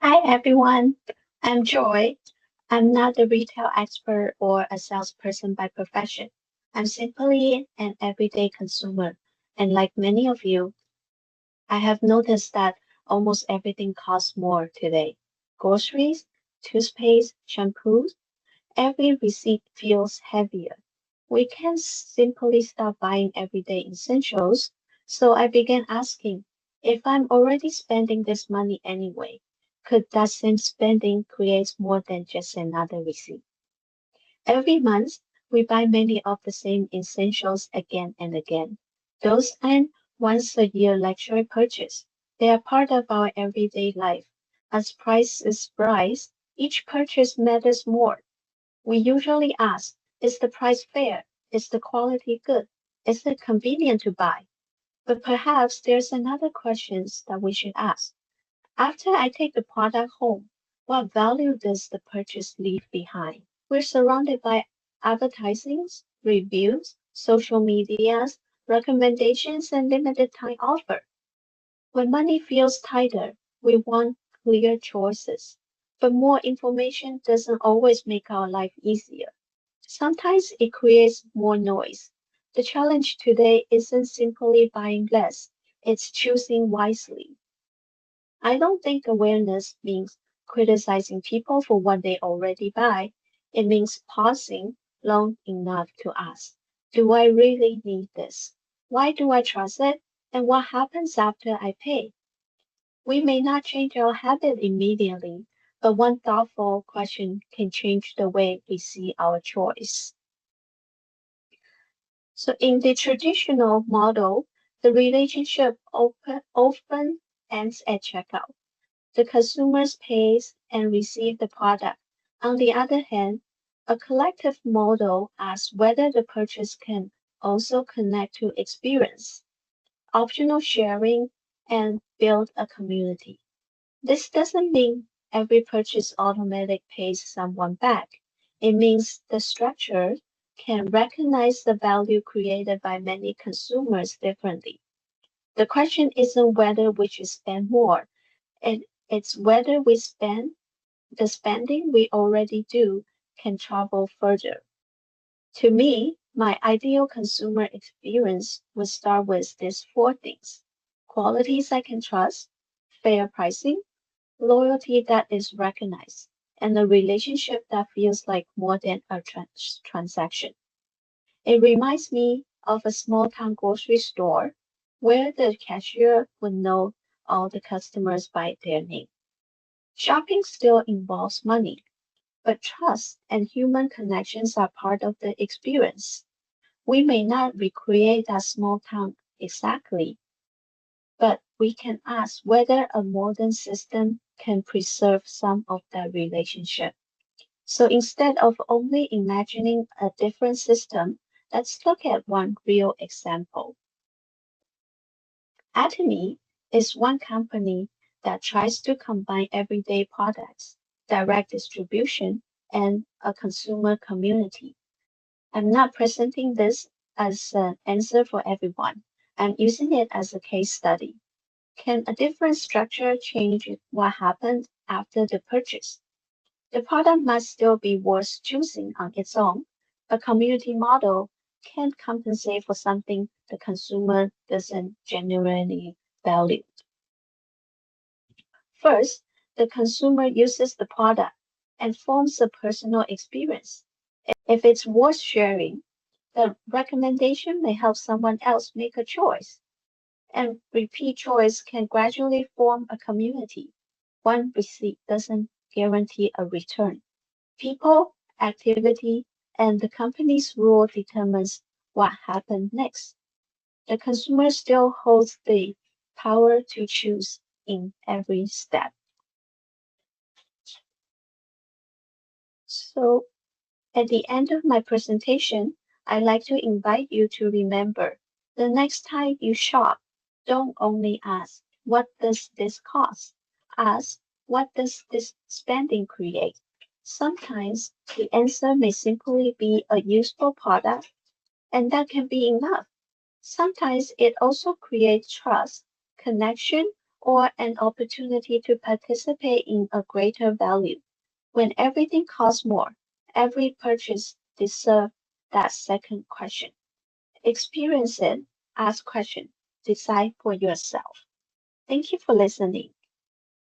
Hi everyone, I'm Joy. I'm not a retail expert or a salesperson by profession. I'm simply an everyday consumer. And like many of you, I have noticed that almost everything costs more today. Groceries, toothpaste, shampoos, every receipt feels heavier. We can't simply stop buying everyday essentials, so I began asking, if I'm already spending this money anyway, could that same spending create more than just another receipt? Every month, we buy many of the same essentials again and again. Those aren't once a year luxury purchase. They are part of our everyday life. As prices rise, each purchase matters more. We usually ask, is the price fair? Is the quality good? Is it convenient to buy? But perhaps there's another question that we should ask. After I take the product home, what value does the purchase leave behind? We're surrounded by advertisings, reviews, social medias, recommendations, and limited time offer. When money feels tighter, we want clear choices. But more information doesn't always make our life easier. Sometimes it creates more noise. The challenge today isn't simply buying less, it's choosing wisely. I don't think awareness means criticizing people for what they already buy. It means pausing long enough to ask, do I really need this? Why do I trust it? And what happens after I pay? We may not change our habit immediately, but one thoughtful question can change the way we see our choice. So in the traditional model, the relationship often ends at checkout. The consumers pays and receive the product. On the other hand, a collective model asks whether the purchase can also connect to experience, optional sharing, and build a community. This doesn't mean every purchase automatic pays someone back. It means the structure can recognize the value created by many consumers differently. The question isn't whether we should spend more, it's whether we spend the spending we already do can travel further. To me, my ideal consumer experience would start with these four things: qualities I can trust, fair pricing, loyalty that is recognized, and a relationship that feels like more than a transaction. It reminds me of a small town grocery store where the cashier would know all the customers by their name. Shopping still involves money, but trust and human connections are part of the experience. We may not recreate that small town exactly, but we can ask whether a modern system can preserve some of that relationship. So instead of only imagining a different system, let's look at one real example. Atomy is one company that tries to combine everyday products, direct distribution, and a consumer community. I'm not presenting this as an answer for everyone. I'm using it as a case study. Can a different structure change what happened after the purchase? The product must still be worth choosing on its own. A community model can't compensate for something the consumer doesn't genuinely value. First, the consumer uses the product and forms a personal experience. If it's worth sharing, the recommendation may help someone else make a choice, and repeat choice can gradually form a community. One receipt doesn't guarantee a return. People, activity, and the company's role determines what happens next. The consumer still holds the power to choose in every step. So at the end of my presentation, I'd like to invite you to remember the next time you shop, don't only ask, what does this cost? Ask, what does this spending create? Sometimes the answer may simply be a useful product, and that can be enough. Sometimes it also creates trust, connection, or an opportunity to participate in a greater value. When everything costs more, every purchase deserves that second question. Experience it, ask questions, decide for yourself. Thank you for listening.